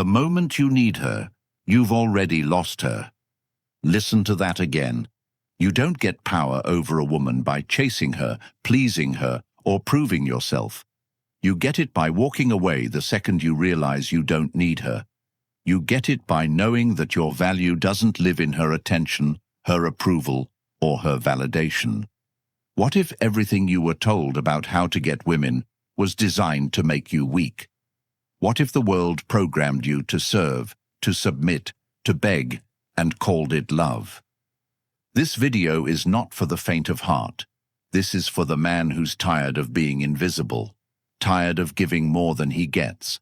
The moment you need her, you've already lost her. Listen to that again. You don't get power over a woman by chasing her, pleasing her, or proving yourself. You get it by walking away the second you realize you don't need her. You get it by knowing that your value doesn't live in her attention, her approval, or her validation. What if everything you were told about how to get women was designed to make you weak? What if the world programmed you to serve, to submit, to beg, and called it love? This video is not for the faint of heart. This is for the man who's tired of being invisible, tired of giving more than he gets,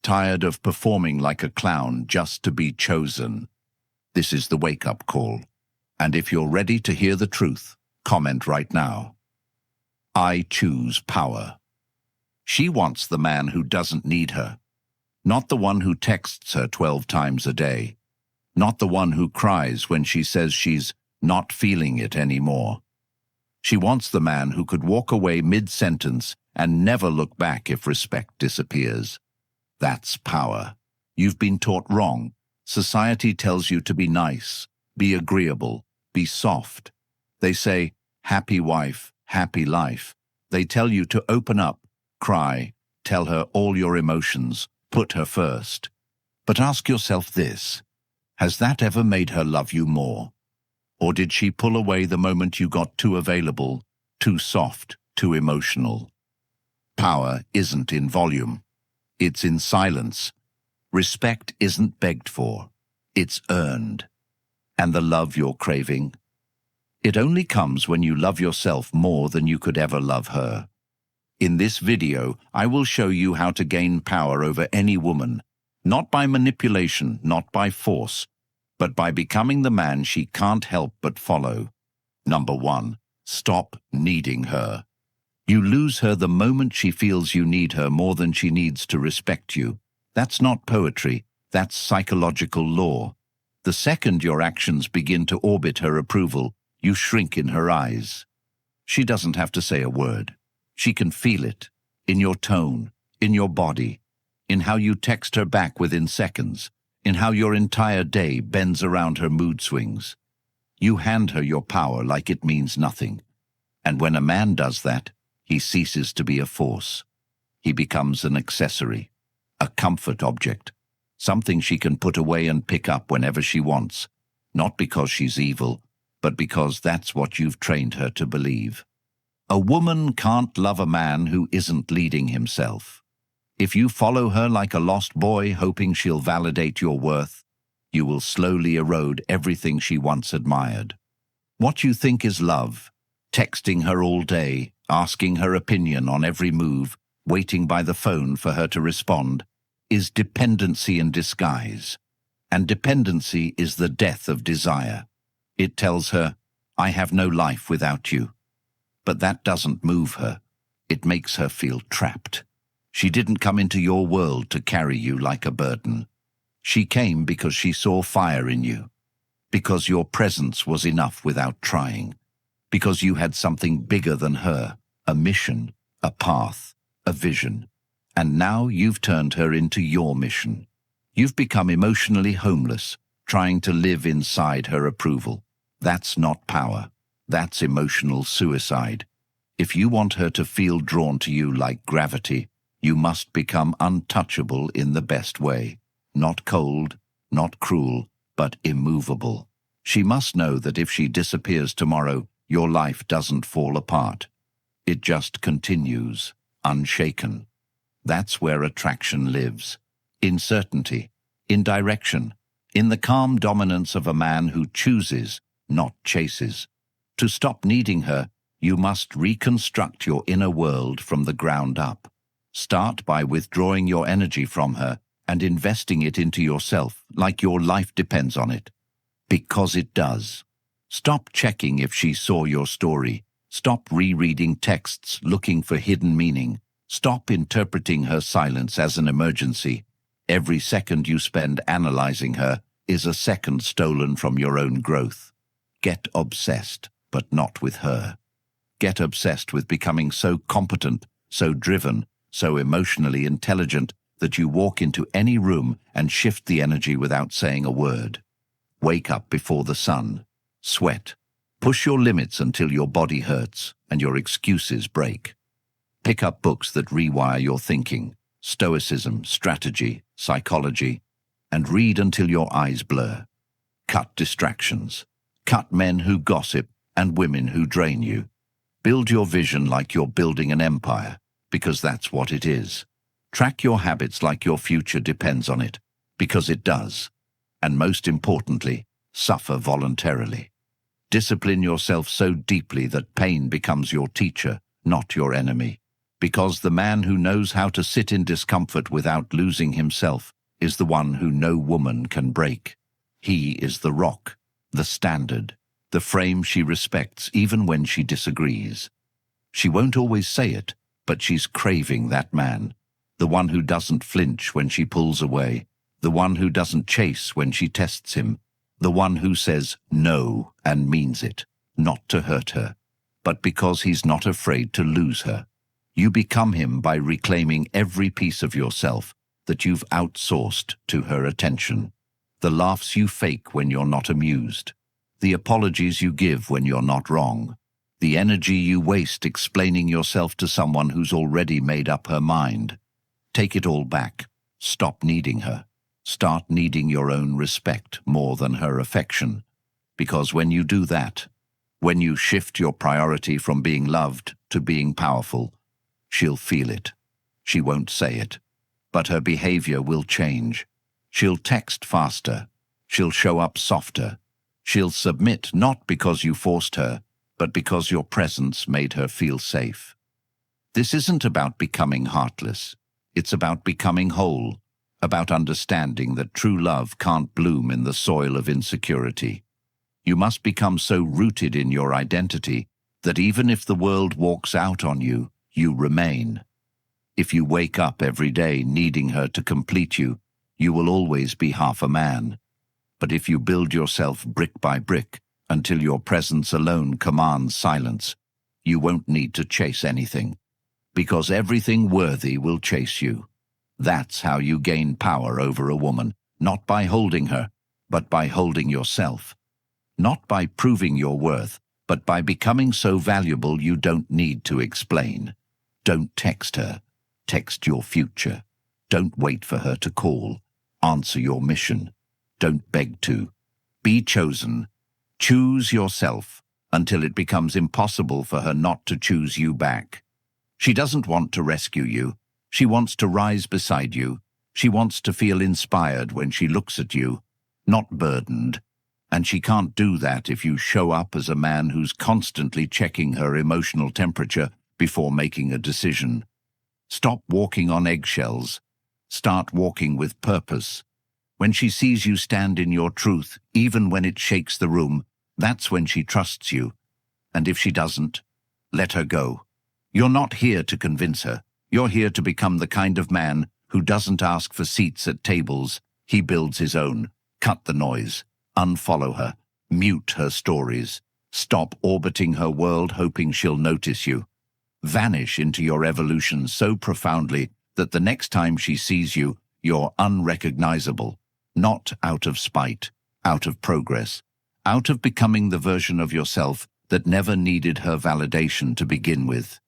tired of performing like a clown just to be chosen. This is the wake-up call. And if you're ready to hear the truth, comment right now. I choose power. She wants the man who doesn't need her, not the one who texts her 12 times a day, not the one who cries when she says she's not feeling it anymore. She wants the man who could walk away mid-sentence and never look back if respect disappears. That's power. You've been taught wrong. Society tells you to be nice, be agreeable, be soft. They say, happy wife, happy life. They tell you to open up, cry, tell her all your emotions, put her first. But ask yourself this, has that ever made her love you more? Or did she pull away the moment you got too available, too soft, too emotional? Power isn't in volume. It's in silence. Respect isn't begged for. It's earned. And the love you're craving? It only comes when you love yourself more than you could ever love her. In this video, I will show you how to gain power over any woman, not by manipulation, not by force, but by becoming the man she can't help but follow. Number 1, stop needing her. You lose her the moment she feels you need her more than she needs to respect you. That's not poetry, that's psychological law. The second your actions begin to orbit her approval, you shrink in her eyes. She doesn't have to say a word. She can feel it, in your tone, in your body, in how you text her back within seconds, in how your entire day bends around her mood swings. You hand her your power like it means nothing. And when a man does that, he ceases to be a force. He becomes an accessory, a comfort object, something she can put away and pick up whenever she wants, not because she's evil, but because that's what you've trained her to believe. A woman can't love a man who isn't leading himself. If you follow her like a lost boy hoping she'll validate your worth, you will slowly erode everything she once admired. What you think is love, texting her all day, asking her opinion on every move, waiting by the phone for her to respond, is dependency in disguise. And dependency is the death of desire. It tells her, I have no life without you. But that doesn't move her. It makes her feel trapped. She didn't come into your world to carry you like a burden. She came because she saw fire in you, because your presence was enough without trying, because you had something bigger than her, a mission, a path, a vision. And now you've turned her into your mission. You've become emotionally homeless, trying to live inside her approval. That's not power. That's emotional suicide. If you want her to feel drawn to you like gravity, you must become untouchable in the best way. Not cold, not cruel, but immovable. She must know that if she disappears tomorrow, your life doesn't fall apart. It just continues, unshaken. That's where attraction lives. In certainty, in direction, in the calm dominance of a man who chooses, not chases. To stop needing her, you must reconstruct your inner world from the ground up. Start by withdrawing your energy from her and investing it into yourself like your life depends on it. Because it does. Stop checking if she saw your story. Stop rereading texts looking for hidden meaning. Stop interpreting her silence as an emergency. Every second you spend analyzing her is a second stolen from your own growth. Get obsessed, but not with her. Get obsessed with becoming so competent, so driven, so emotionally intelligent that you walk into any room and shift the energy without saying a word. Wake up before the sun. Sweat. Push your limits until your body hurts and your excuses break. Pick up books that rewire your thinking, Stoicism, strategy, psychology, and read until your eyes blur. Cut distractions. Cut men who gossip and women who drain you. Build your vision like you're building an empire, because that's what it is. Track your habits like your future depends on it, because it does. And most importantly, suffer voluntarily. Discipline yourself so deeply that pain becomes your teacher, not your enemy. Because the man who knows how to sit in discomfort without losing himself is the one who no woman can break. He is the rock, the standard, the frame she respects even when she disagrees. She won't always say it, but she's craving that man. The one who doesn't flinch when she pulls away. The one who doesn't chase when she tests him. The one who says no and means it, not to hurt her, but because he's not afraid to lose her. You become him by reclaiming every piece of yourself that you've outsourced to her attention. The laughs you fake when you're not amused. The apologies you give when you're not wrong. The energy you waste explaining yourself to someone who's already made up her mind. Take it all back. Stop needing her. Start needing your own respect more than her affection. Because when you do that, when you shift your priority from being loved to being powerful, she'll feel it. She won't say it, but her behavior will change. She'll text faster. She'll show up softer. She'll submit not because you forced her, but because your presence made her feel safe. This isn't about becoming heartless. It's about becoming whole, about understanding that true love can't bloom in the soil of insecurity. You must become so rooted in your identity that even if the world walks out on you, you remain. If you wake up every day needing her to complete you, you will always be half a man. But if you build yourself brick by brick until your presence alone commands silence, you won't need to chase anything, because everything worthy will chase you. That's how you gain power over a woman, not by holding her, but by holding yourself. Not by proving your worth, but by becoming so valuable you don't need to explain. Don't text her. Text your future. Don't wait for her to call. Answer your mission. Don't beg to. Be chosen. Choose yourself until it becomes impossible for her not to choose you back. She doesn't want to rescue you. She wants to rise beside you. She wants to feel inspired when she looks at you, not burdened. And she can't do that if you show up as a man who's constantly checking her emotional temperature before making a decision. Stop walking on eggshells. Start walking with purpose. When she sees you stand in your truth, even when it shakes the room, that's when she trusts you. And if she doesn't, let her go. You're not here to convince her. You're here to become the kind of man who doesn't ask for seats at tables. He builds his own. Cut the noise. Unfollow her. Mute her stories. Stop orbiting her world hoping she'll notice you. Vanish into your evolution so profoundly that the next time she sees you, you're unrecognizable. Not out of spite, out of progress, out of becoming the version of yourself that never needed her validation to begin with.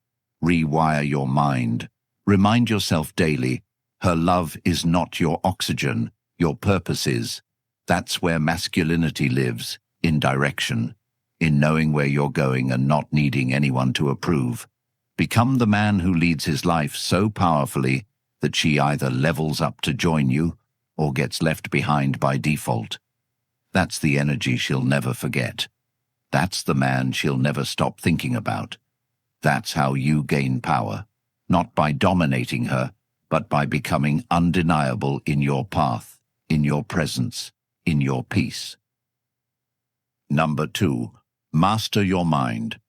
Rewire your mind. Remind yourself daily, her love is not your oxygen, your purpose is. That's where masculinity lives, in direction, in knowing where you're going and not needing anyone to approve. Become the man who leads his life so powerfully that she either levels up to join you or gets left behind by default. That's the energy she'll never forget. That's the man she'll never stop thinking about. That's how you gain power, not by dominating her, but by becoming undeniable in your path, in your presence, in your peace. Number 2, master your mind.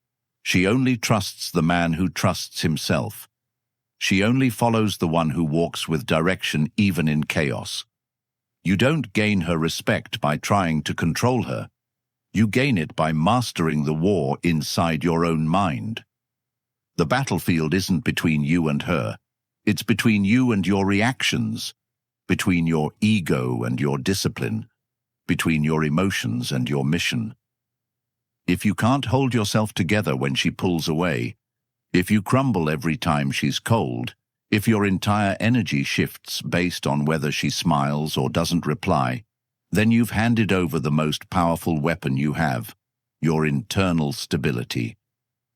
She only trusts the man who trusts himself. She only follows the one who walks with direction even in chaos. You don't gain her respect by trying to control her. You gain it by mastering the war inside your own mind. The battlefield isn't between you and her. It's between you and your reactions, between your ego and your discipline, between your emotions and your mission. If you can't hold yourself together when she pulls away, if you crumble every time she's cold, if your entire energy shifts based on whether she smiles or doesn't reply, then you've handed over the most powerful weapon you have, your internal stability.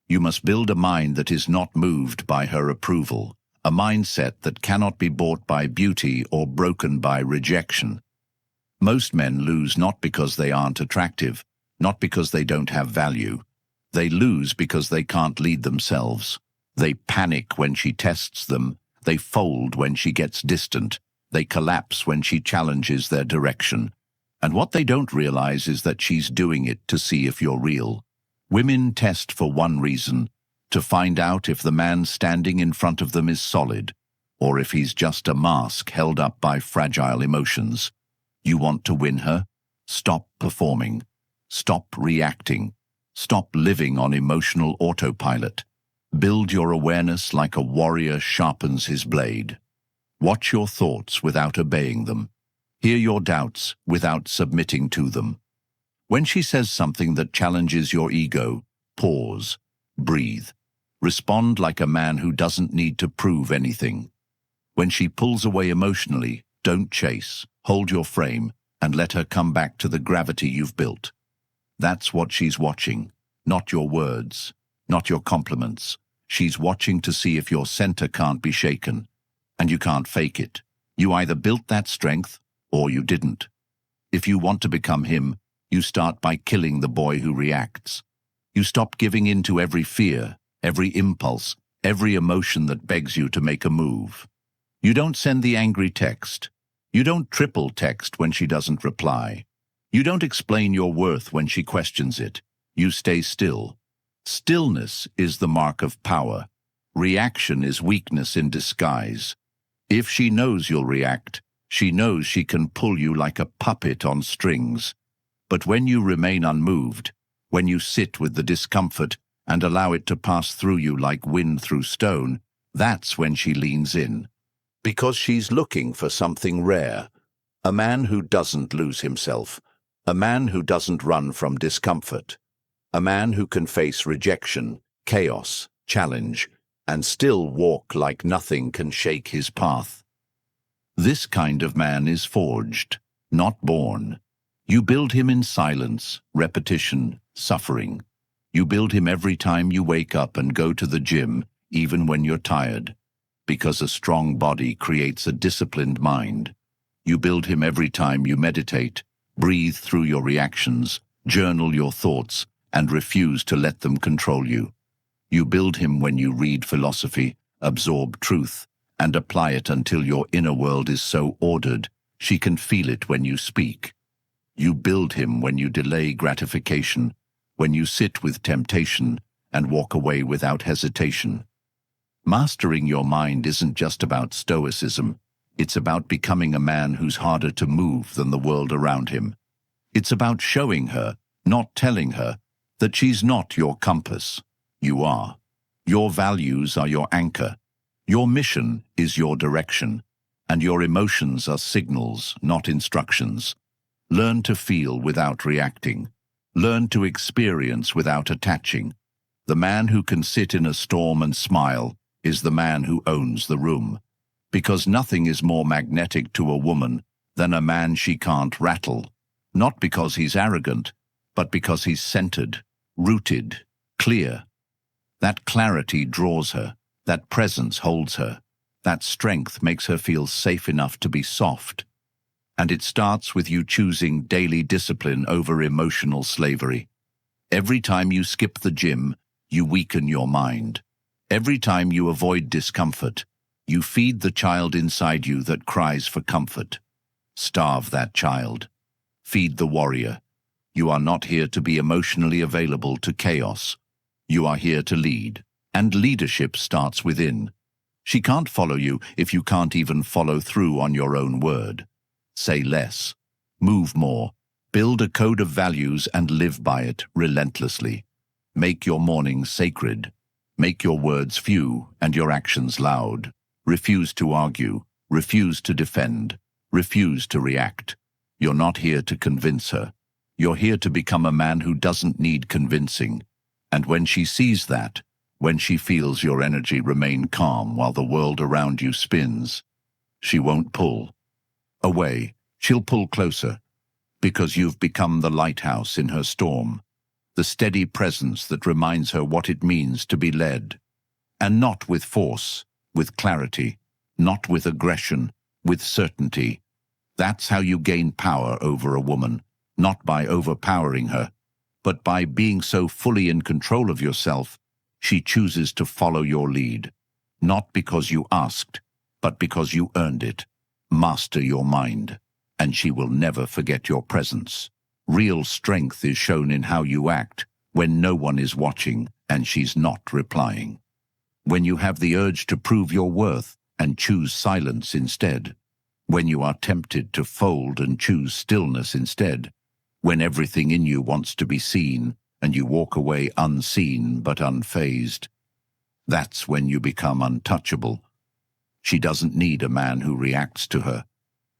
You must build a mind that is not moved by her approval, a mindset that cannot be bought by beauty or broken by rejection. Most men lose not because they aren't attractive, not because they don't have value. They lose because they can't lead themselves. They panic when she tests them. They fold when she gets distant. They collapse when she challenges their direction. And what they don't realize is that she's doing it to see if you're real. Women test for one reason, to find out if the man standing in front of them is solid, or if he's just a mask held up by fragile emotions. You want to win her? Stop performing. Stop reacting. Stop living on emotional autopilot. Build your awareness like a warrior sharpens his blade. Watch your thoughts without obeying them. Hear your doubts without submitting to them. When she says something that challenges your ego, pause, breathe. Respond like a man who doesn't need to prove anything. When she pulls away emotionally, don't chase. Hold your frame and let her come back to the gravity you've built. That's what she's watching, not your words, not your compliments. She's watching to see if your center can't be shaken, and you can't fake it. You either built that strength or you didn't. If you want to become him, you start by killing the boy who reacts. You stop giving in to every fear, every impulse, every emotion that begs you to make a move. You don't send the angry text. You don't triple text when she doesn't reply. You don't explain your worth when she questions it. You stay still. Stillness is the mark of power. Reaction is weakness in disguise. If she knows you'll react, she knows she can pull you like a puppet on strings. But when you remain unmoved, when you sit with the discomfort and allow it to pass through you like wind through stone, that's when she leans in. Because she's looking for something rare. A man who doesn't lose himself. A man who doesn't run from discomfort. A man who can face rejection, chaos, challenge, and still walk like nothing can shake his path. This kind of man is forged, not born. You build him in silence, repetition, suffering. You build him every time you wake up and go to the gym, even when you're tired. Because a strong body creates a disciplined mind. You build him every time you meditate, breathe through your reactions, journal your thoughts, and refuse to let them control you. You build him when you read philosophy, absorb truth, and apply it until your inner world is so ordered she can feel it when you speak. You build him when you delay gratification, when you sit with temptation and walk away without hesitation. Mastering your mind isn't just about Stoicism. It's about becoming a man who's harder to move than the world around him. It's about showing her, not telling her, that she's not your compass. You are. Your values are your anchor. Your mission is your direction. And your emotions are signals, not instructions. Learn to feel without reacting. Learn to experience without attaching. The man who can sit in a storm and smile is the man who owns the room. Because nothing is more magnetic to a woman than a man she can't rattle. Not because he's arrogant, but because he's centered, rooted, clear. That clarity draws her. That presence holds her. That strength makes her feel safe enough to be soft. And it starts with you choosing daily discipline over emotional slavery. Every time you skip the gym, you weaken your mind. Every time you avoid discomfort, you feed the child inside you that cries for comfort. Starve that child. Feed the warrior. You are not here to be emotionally available to chaos. You are here to lead. And leadership starts within. She can't follow you if you can't even follow through on your own word. Say less. Move more. Build a code of values and live by it relentlessly. Make your mornings sacred. Make your words few and your actions loud. Refuse to argue, refuse to defend, refuse to react. You're not here to convince her. You're here to become a man who doesn't need convincing. And when she sees that, when she feels your energy remain calm while the world around you spins, she won't pull away. She'll pull closer, because you've become the lighthouse in her storm, the steady presence that reminds her what it means to be led. And not with force, with clarity, not with aggression, with certainty. That's how you gain power over a woman, not by overpowering her, but by being so fully in control of yourself, she chooses to follow your lead, not because you asked, but because you earned it. Master your mind, and she will never forget your presence. Real strength is shown in how you act when no one is watching and she's not replying. When you have the urge to prove your worth and choose silence instead. When you are tempted to fold and choose stillness instead. When everything in you wants to be seen and you walk away unseen but unfazed. That's when you become untouchable. She doesn't need a man who reacts to her.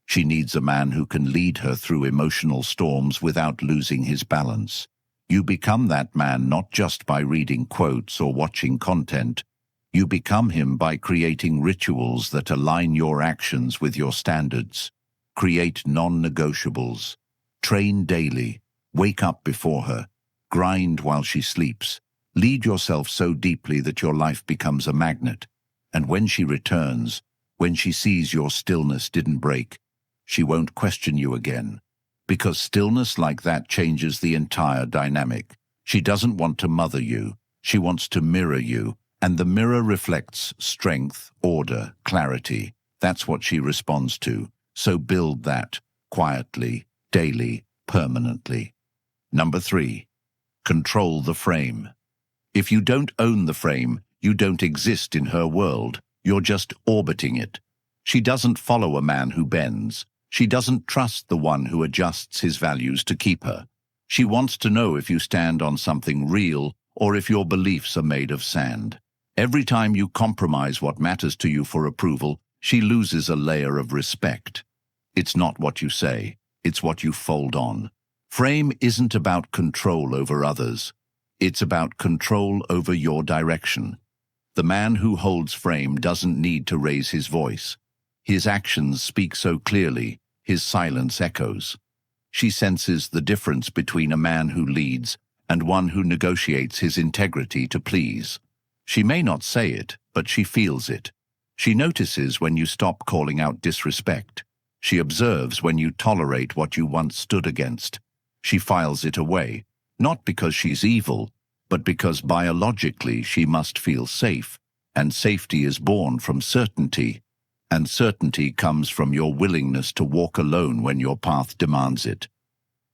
She needs a man who can lead her through emotional storms without losing his balance. You become that man not just by reading quotes or watching content. You become him by creating rituals that align your actions with your standards. Create non-negotiables. Train daily. Wake up before her. Grind while she sleeps. Lead yourself so deeply that your life becomes a magnet. And when she returns, when she sees your stillness didn't break, she won't question you again. Because stillness like that changes the entire dynamic. She doesn't want to mother you. She wants to mirror you. And the mirror reflects strength, order, clarity. That's what she responds to. So build that, quietly, daily, permanently. Number 3, control the frame. If you don't own the frame, you don't exist in her world. You're just orbiting it. She doesn't follow a man who bends. She doesn't trust the one who adjusts his values to keep her. She wants to know if you stand on something real or if your beliefs are made of sand. Every time you compromise what matters to you for approval, she loses a layer of respect. It's not what you say, it's what you fold on. Frame isn't about control over others. It's about control over your direction. The man who holds frame doesn't need to raise his voice. His actions speak so clearly, his silence echoes. She senses the difference between a man who leads and one who negotiates his integrity to please. She may not say it, but she feels it. She notices when you stop calling out disrespect. She observes when you tolerate what you once stood against. She files it away, not because she's evil, but because biologically she must feel safe, and safety is born from certainty, and certainty comes from your willingness to walk alone when your path demands it.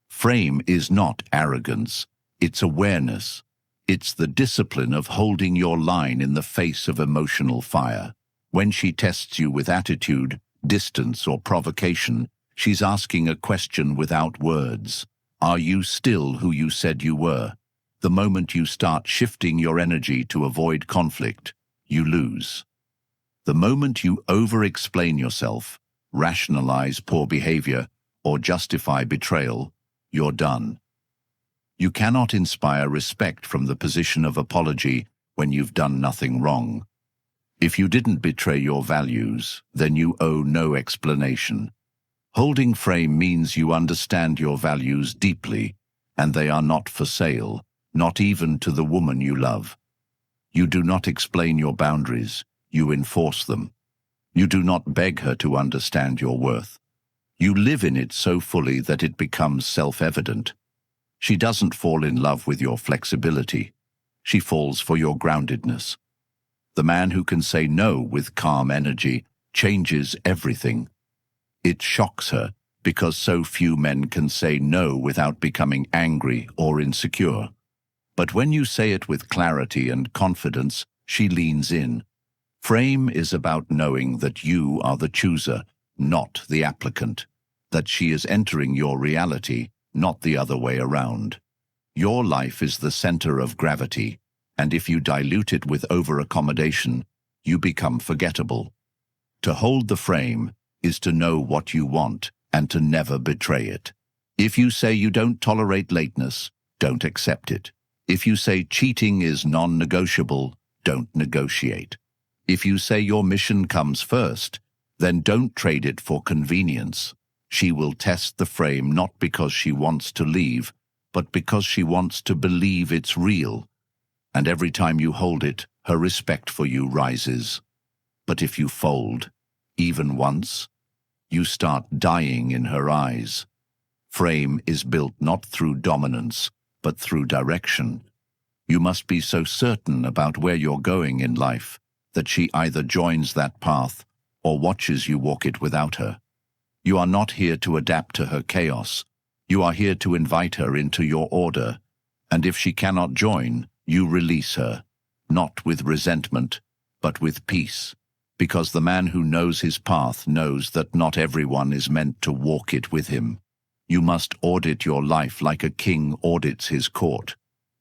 Frame is not arrogance, it's awareness. It's the discipline of holding your line in the face of emotional fire. When she tests you with attitude, distance, or provocation, she's asking a question without words. Are you still who you said you were? The moment you start shifting your energy to avoid conflict, you lose. The moment you over-explain yourself, rationalize poor behavior, or justify betrayal, you're done. You cannot inspire respect from the position of apology when you've done nothing wrong. If you didn't betray your values, then you owe no explanation. Holding frame means you understand your values deeply, and they are not for sale, not even to the woman you love. You do not explain your boundaries, you enforce them. You do not beg her to understand your worth. You live in it so fully that it becomes self-evident. She doesn't fall in love with your flexibility. She falls for your groundedness. The man who can say no with calm energy changes everything. It shocks her because so few men can say no without becoming angry or insecure. But when you say it with clarity and confidence, she leans in. Frame is about knowing that you are the chooser, not the applicant. That she is entering your reality, not the other way around. Your life is the center of gravity, and if you dilute it with over-accommodation, you become forgettable. To hold the frame is to know what you want and to never betray it. If you say you don't tolerate lateness, don't accept it. If you say cheating is non-negotiable, don't negotiate. If you say your mission comes first, then don't trade it for convenience. She will test the frame not because she wants to leave, but because she wants to believe it's real. And every time you hold it, her respect for you rises. But if you fold, even once, you start dying in her eyes. Frame is built not through dominance, but through direction. You must be so certain about where you're going in life that she either joins that path or watches you walk it without her. You are not here to adapt to her chaos. You are here to invite her into your order. And if she cannot join, you release her, not with resentment, but with peace. Because the man who knows his path knows that not everyone is meant to walk it with him. You must audit your life like a king audits his court.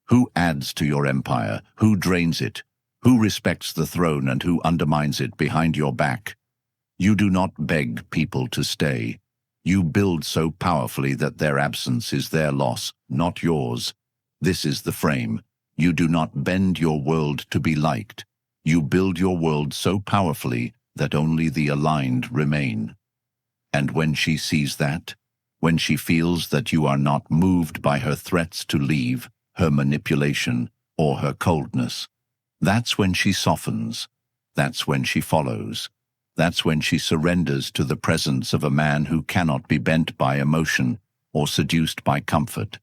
Who adds to your empire? Who drains it? Who respects the throne and who undermines it behind your back? You do not beg people to stay. You build so powerfully that their absence is their loss, not yours. This is the frame. You do not bend your world to be liked. You build your world so powerfully that only the aligned remain. And when she sees that, when she feels that you are not moved by her threats to leave, her manipulation, or her coldness, that's when she softens. That's when she follows. That's when she surrenders to the presence of a man who cannot be bent by emotion or seduced by comfort.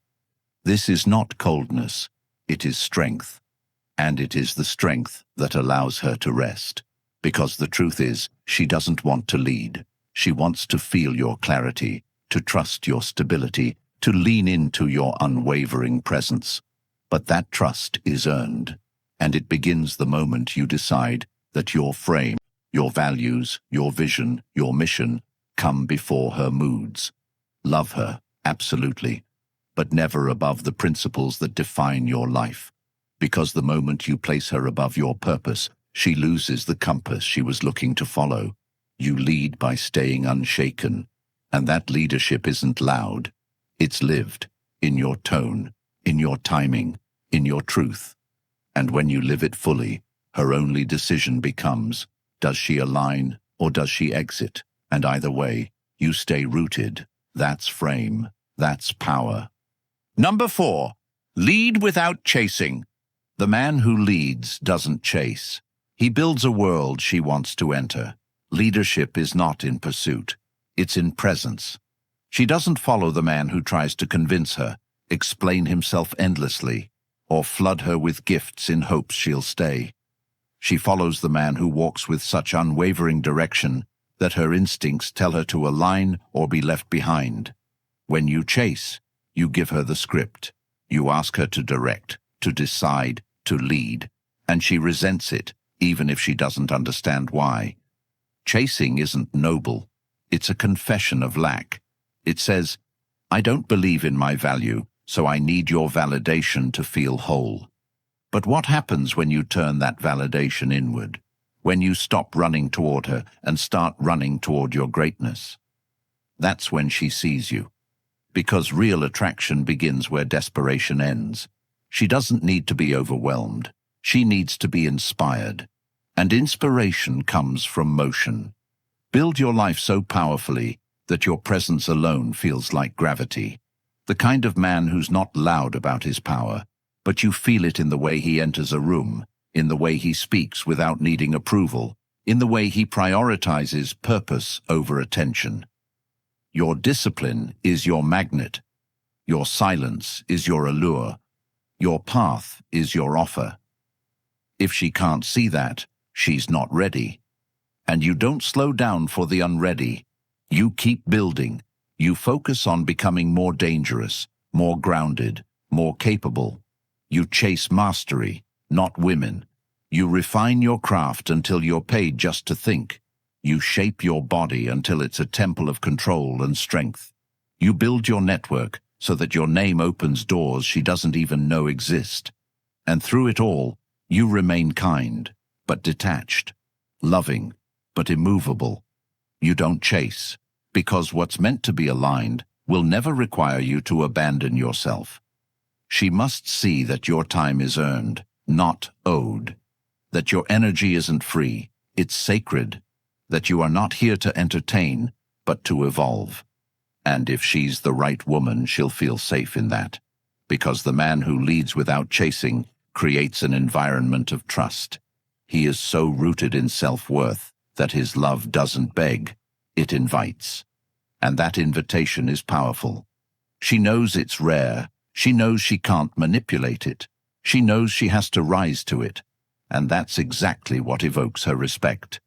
This is not coldness, it is strength. And it is the strength that allows her to rest. Because the truth is, she doesn't want to lead. She wants to feel your clarity, to trust your stability, to lean into your unwavering presence. But that trust is earned, and it begins the moment you decide that your frame, your values, your vision, your mission come before her moods. Love her, absolutely, but never above the principles that define your life. Because the moment you place her above your purpose, she loses the compass she was looking to follow. You lead by staying unshaken, and that leadership isn't loud. It's lived, in your tone, in your timing, in your truth. And when you live it fully, her only decision becomes, does she align or does she exit? And either way, you stay rooted. That's frame. That's power. Number 4, lead without chasing. The man who leads doesn't chase. He builds a world she wants to enter. Leadership is not in pursuit. It's in presence. She doesn't follow the man who tries to convince her, explain himself endlessly, or flood her with gifts in hopes she'll stay. She follows the man who walks with such unwavering direction that her instincts tell her to align or be left behind. When you chase, you give her the script. You ask her to direct, to decide, to lead, and she resents it, even if she doesn't understand why. Chasing isn't noble. It's a confession of lack. It says, I don't believe in my value, so I need your validation to feel whole. But what happens when you turn that validation inward? When you stop running toward her and start running toward your greatness? That's when she sees you. Because real attraction begins where desperation ends. She doesn't need to be overwhelmed. She needs to be inspired. And inspiration comes from motion. Build your life so powerfully that your presence alone feels like gravity. The kind of man who's not loud about his power, but you feel it in the way he enters a room, in the way he speaks without needing approval, in the way he prioritizes purpose over attention. Your discipline is your magnet. Your silence is your allure. Your path is your offer. If she can't see that, she's not ready. And you don't slow down for the unready. You keep building. You focus on becoming more dangerous, more grounded, more capable. You chase mastery, not women. You refine your craft until you're paid just to think. You shape your body until it's a temple of control and strength. You build your network so that your name opens doors she doesn't even know exist. And through it all, you remain kind, but detached, loving, but immovable. You don't chase, because what's meant to be aligned will never require you to abandon yourself. She must see that your time is earned, not owed, that your energy isn't free, it's sacred, that you are not here to entertain, but to evolve. And if she's the right woman, she'll feel safe in that, because the man who leads without chasing creates an environment of trust. He is so rooted in self-worth that his love doesn't beg, it invites. And that invitation is powerful. She knows it's rare. She knows she can't manipulate it. She knows she has to rise to it. And that's exactly what evokes her respect.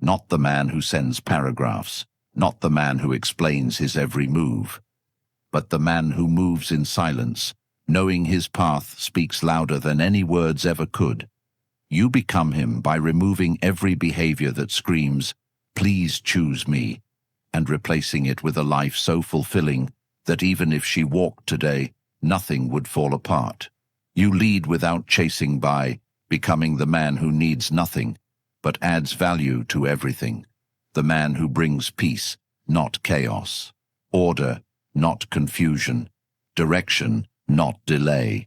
Not the man who sends paragraphs, not the man who explains his every move, but the man who moves in silence, knowing his path speaks louder than any words ever could. You become him by removing every behavior that screams, "Please choose me," and replacing it with a life so fulfilling that even if she walked today, nothing would fall apart. You lead without chasing by becoming the man who needs nothing, but adds value to everything. The man who brings peace, not chaos. Order, not confusion. Direction, not delay.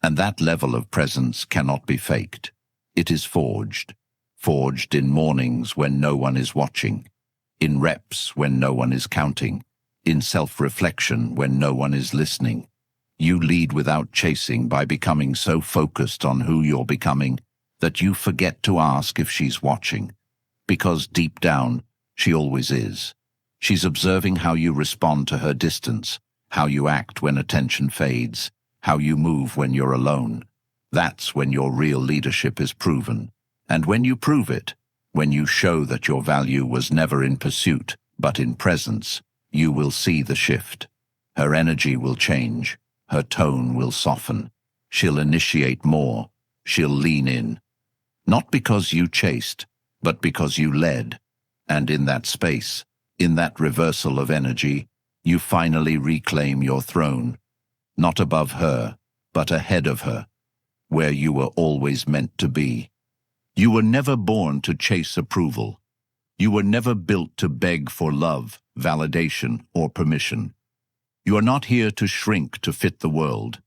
And that level of presence cannot be faked. It is forged. Forged in mornings when no one is watching. In reps when no one is counting. In self-reflection when no one is listening. You lead without chasing by becoming so focused on who you're becoming that you forget to ask if she's watching. Because deep down, she always is. She's observing how you respond to her distance, how you act when attention fades, how you move when you're alone. That's when your real leadership is proven. And when you prove it, when you show that your value was never in pursuit, but in presence, you will see the shift. Her energy will change. Her tone will soften. She'll initiate more. She'll lean in. Not because you chased, but because you led. And in that space, in that reversal of energy, you finally reclaim your throne. Not above her, but ahead of her, where you were always meant to be. You were never born to chase approval. You were never built to beg for love, validation, or permission. You are not here to shrink to fit the world.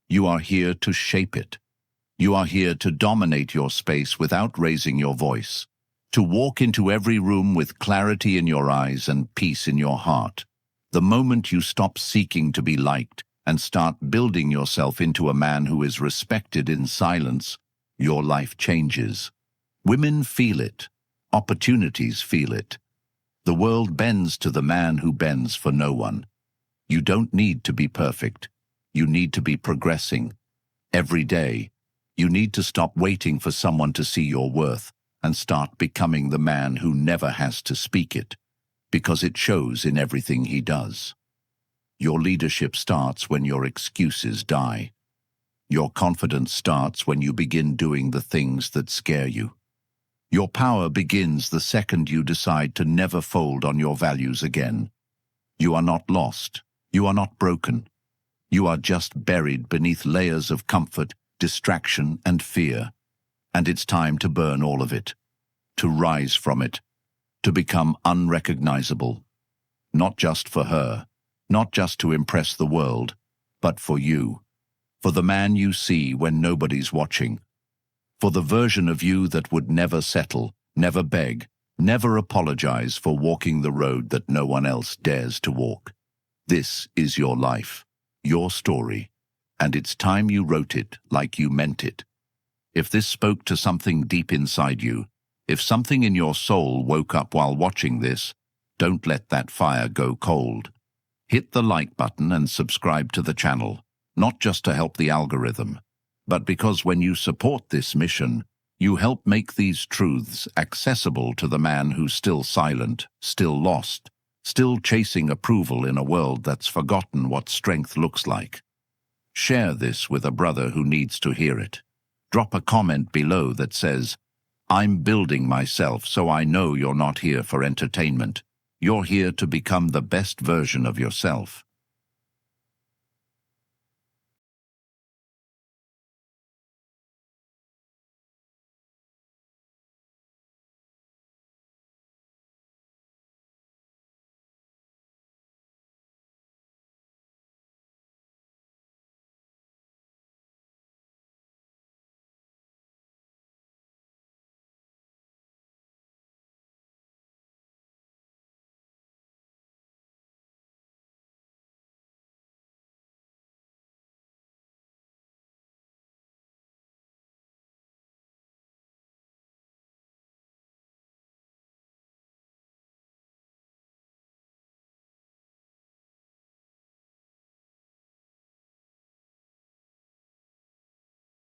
You are here to shape it. You are here to dominate your space without raising your voice, to walk into every room with clarity in your eyes and peace in your heart. The moment you stop seeking to be liked and start building yourself into a man who is respected in silence, your life changes. Women feel it. Opportunities feel it. The world bends to the man who bends for no one. You don't need to be perfect. You need to be progressing. Every day, you need to stop waiting for someone to see your worth and start becoming the man who never has to speak it, because it shows in everything he does. Your leadership starts when your excuses die. Your confidence starts when you begin doing the things that scare you. Your power begins the second you decide to never fold on your values again. You are not lost. You are not broken. You are just buried beneath layers of comfort, distraction, and fear. And it's time to burn all of it, to rise from it, to become unrecognizable. Not just for her, not just to impress the world, but for you, for the man you see when nobody's watching, for the version of you that would never settle, never beg, never apologize for walking the road that no one else dares to walk. This is your life, your story, and it's time you wrote it like you meant it. If this spoke to something deep inside you, if something in your soul woke up while watching this, don't let that fire go cold. Hit the like button and subscribe to the channel, not just to help the algorithm, but because when you support this mission, you help make these truths accessible to the man who's still silent, still lost, still chasing approval in a world that's forgotten what strength looks like. Share this with a brother who needs to hear it. Drop a comment below that says, "I'm building myself so I know you're not here for entertainment. You're here to become the best version of yourself."